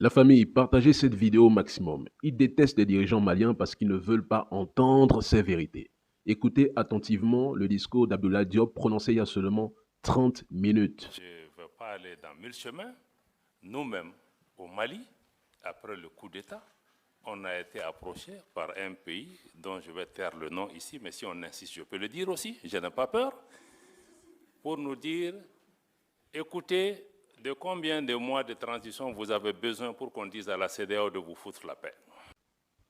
La famille, partagez cette vidéo au maximum. Ils détestent les dirigeants maliens parce qu'ils ne veulent pas entendre ces vérités. Écoutez attentivement le discours d'Abdoulaye Diop prononcé il y a seulement 30 minutes. Je ne veux pas aller dans mille chemins. Nous-mêmes, au Mali, après le coup d'État, on a été approché par un pays dont je vais taire le nom ici, mais si on insiste, je peux le dire aussi, je n'ai pas peur, pour nous dire, écoutez, de combien de mois de transition vous avez besoin pour qu'on dise à la CEDEAO de vous foutre la paix?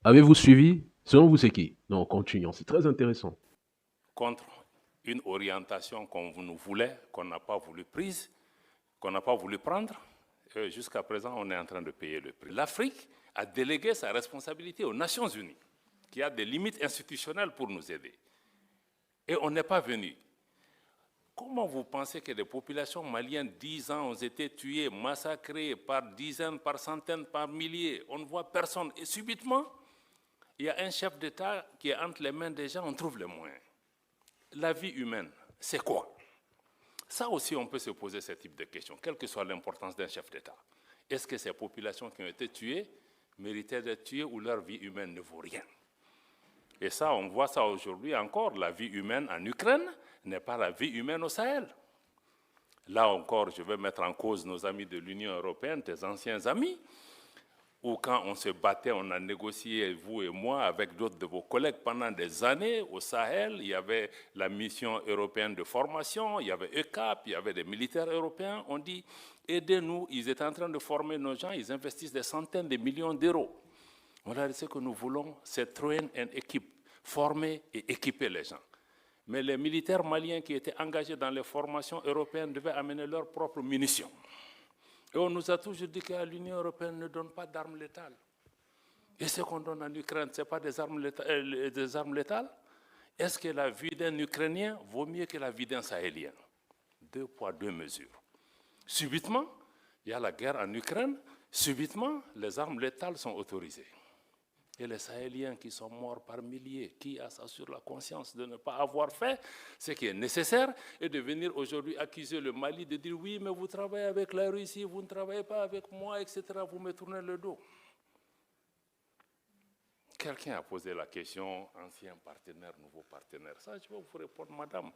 Avez-vous suivi? Selon vous, c'est qui? Non, continuons, c'est très intéressant. Contre une orientation qu'on nous voulait, qu'on n'a pas voulu prise, qu'on n'a pas voulu prendre, jusqu'à présent, on est en train de payer le prix. L'Afrique a délégué sa responsabilité aux Nations Unies, qui a des limites institutionnelles pour nous aider. Et on n'est pas venu. Comment vous pensez que les populations maliennes, 10 ans, ont été tuées, massacrées par dizaines, par centaines, par milliers? On ne voit personne. Et subitement, il y a un chef d'État qui est entre les mains des gens, on trouve les moyens. La vie humaine, c'est quoi? Ça aussi, on peut se poser ce type de questions, quelle que soit l'importance d'un chef d'État. Est-ce que ces populations qui ont été tuées méritaient d'être tuées ou leur vie humaine ne vaut rien? Et ça, on voit ça aujourd'hui encore. La vie humaine en Ukraine n'est pas la vie humaine au Sahel. Là encore, je vais mettre en cause nos amis de l'Union européenne, tes anciens amis, où quand on se battait, on a négocié, vous et moi, avec d'autres de vos collègues pendant des années au Sahel. Il y avait la mission européenne de formation, il y avait ECAP, il y avait des militaires européens. On dit, aidez-nous, ils étaient en train de former nos gens, ils investissent des centaines de millions d'euros. Voilà ce que nous voulons, c'est train and équipe, former et équiper les gens. Mais les militaires maliens qui étaient engagés dans les formations européennes devaient amener leurs propres munitions. Et on nous a toujours dit que l'Union européenne ne donne pas d'armes létales. Et ce qu'on donne en Ukraine, ce n'est pas des armes létales? Est-ce que la vie d'un Ukrainien vaut mieux que la vie d'un Sahélien? 2 poids, 2 mesures. Subitement, il y a la guerre en Ukraine, subitement, les armes létales sont autorisées. Et les Sahéliens qui sont morts par milliers, qui a ça sur la conscience de ne pas avoir fait ce qui est nécessaire et de venir aujourd'hui accuser le Mali de dire oui, mais vous travaillez avec la Russie, vous ne travaillez pas avec moi, etc. Vous me tournez le dos. Quelqu'un a posé la question, ancien partenaire, nouveau partenaire. Ça, je vais vous répondre, madame.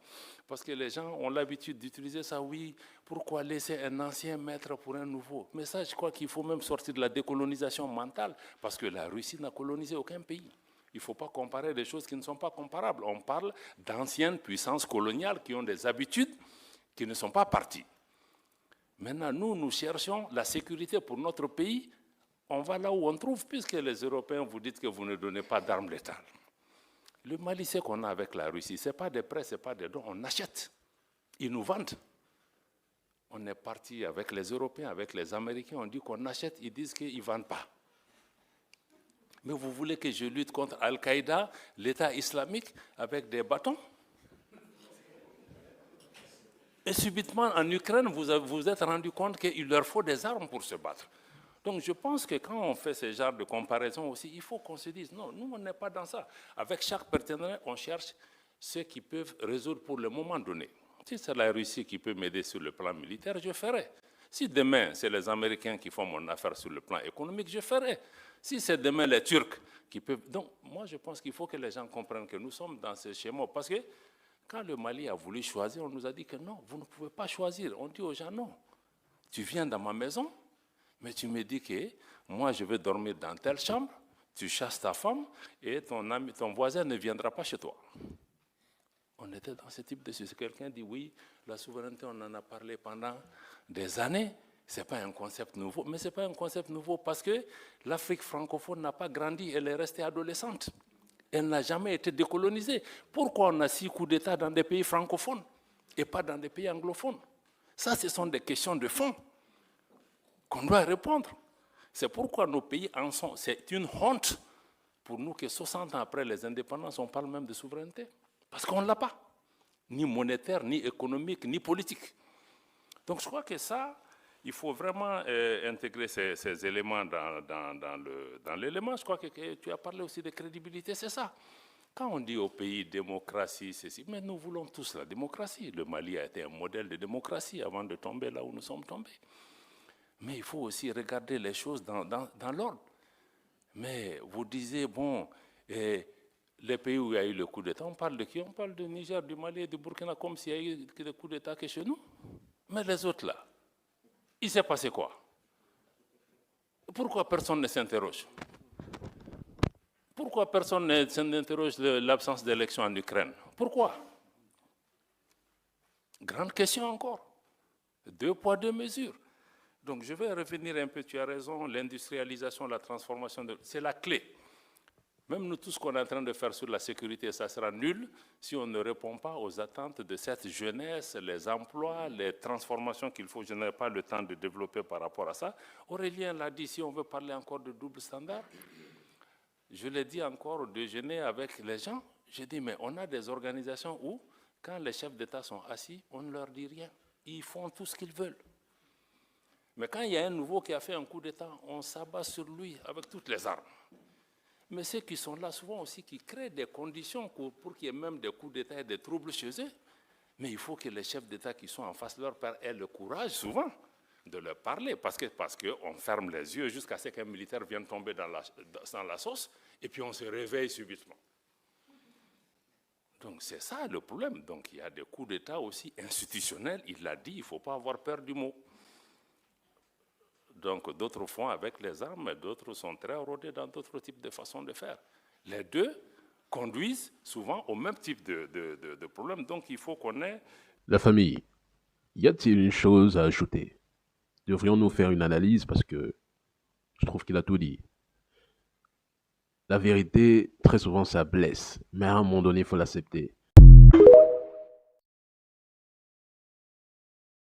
Parce que les gens ont l'habitude d'utiliser ça, oui, pourquoi laisser un ancien maître pour un nouveau? Mais ça, je crois qu'il faut même sortir de la décolonisation mentale, parce que la Russie n'a colonisé aucun pays. Il ne faut pas comparer des choses qui ne sont pas comparables. On parle d'anciennes puissances coloniales qui ont des habitudes qui ne sont pas parties. Maintenant, nous cherchons la sécurité pour notre pays. On va là où on trouve, puisque les Européens vous dites que vous ne donnez pas d'armes létales. Le Mali, c'est qu'on a avec la Russie, ce n'est pas des prêts, ce n'est pas des dons, on achète. Ils nous vendent. On est parti avec les Européens, avec les Américains, on dit qu'on achète, ils disent qu'ils ne vendent pas. Mais vous voulez que je lutte contre Al-Qaïda, l'État islamique, avec des bâtons? Et subitement, en Ukraine, vous vous êtes rendu compte qu'il leur faut des armes pour se battre. Donc je pense que quand on fait ce genre de comparaison aussi, il faut qu'on se dise, non, nous on n'est pas dans ça. Avec chaque partenaire, on cherche ceux qui peuvent résoudre pour le moment donné. Si c'est la Russie qui peut m'aider sur le plan militaire, je ferai. Si demain, c'est les Américains qui font mon affaire sur le plan économique, je ferai. Si c'est demain les Turcs qui peuvent... Donc moi je pense qu'il faut que les gens comprennent que nous sommes dans ce schéma. Parce que quand le Mali a voulu choisir, on nous a dit que non, vous ne pouvez pas choisir. On dit aux gens, non, tu viens dans ma maison, mais tu me dis que moi, je vais dormir dans telle chambre, tu chasses ta femme et ton voisin ne viendra pas chez toi. On était dans ce type de situation. Quelqu'un dit oui, la souveraineté, on en a parlé pendant des années. Ce n'est pas un concept nouveau. Mais ce n'est pas un concept nouveau parce que l'Afrique francophone n'a pas grandi, elle est restée adolescente. Elle n'a jamais été décolonisée. Pourquoi on a 6 coups d'État dans des pays francophones et pas dans des pays anglophones? Ça, ce sont des questions de fond qu'on doit répondre. C'est pourquoi nos pays en sont. C'est une honte pour nous que 60 ans après les indépendances, on parle même de souveraineté. Parce qu'on ne l'a pas. Ni monétaire, ni économique, ni politique. Donc je crois que ça, il faut vraiment intégrer ces éléments dans l'élément. Je crois que tu as parlé aussi de crédibilité, c'est ça. Quand on dit au pays démocratie, ceci, mais nous voulons tous la démocratie. Le Mali a été un modèle de démocratie avant de tomber là où nous sommes tombés. Mais il faut aussi regarder les choses dans l'ordre. Mais vous disiez, bon, les pays où il y a eu le coup d'État, on parle de qui? On parle du Niger, du Mali et du Burkina comme s'il y a eu des coups d'État que chez nous. Mais les autres là, il s'est passé quoi? Pourquoi personne ne s'interroge? Pourquoi personne ne s'interroge de l'absence d'élection en Ukraine? Pourquoi? Grande question encore. 2 poids, 2 mesures. Donc je vais revenir un peu, tu as raison, l'industrialisation, la transformation, c'est la clé. Même nous, tout ce qu'on est en train de faire sur la sécurité, ça sera nul si on ne répond pas aux attentes de cette jeunesse, les emplois, les transformations qu'il faut. Je n'ai pas le temps de développer par rapport à ça. Aurélien l'a dit, si on veut parler encore de double standard, je l'ai dit encore au déjeuner avec les gens, j'ai dit, mais on a des organisations où, quand les chefs d'État sont assis, on ne leur dit rien. Ils font tout ce qu'ils veulent. Mais quand il y a un nouveau qui a fait un coup d'État, on s'abat sur lui avec toutes les armes. Mais ceux qui sont là souvent aussi, qui créent des conditions pour qu'il y ait même des coups d'État et des troubles chez eux. Mais il faut que les chefs d'État qui sont en face de leur père aient le courage, souvent, de leur parler. Parce qu'on ferme les yeux jusqu'à ce qu'un militaire vienne tomber dans la sauce, et puis on se réveille subitement. Donc c'est ça le problème. Donc il y a des coups d'État aussi institutionnels. Il l'a dit, il ne faut pas avoir peur du mot. Donc d'autres font avec les armes, mais d'autres sont très rodés dans d'autres types de façons de faire. Les deux conduisent souvent au même type de problème. Donc il faut qu'on ait... La famille, y a-t-il une chose à ajouter? Devrions-nous faire une analyse parce que je trouve qu'il a tout dit. La vérité, très souvent, ça blesse, mais à un moment donné, il faut l'accepter.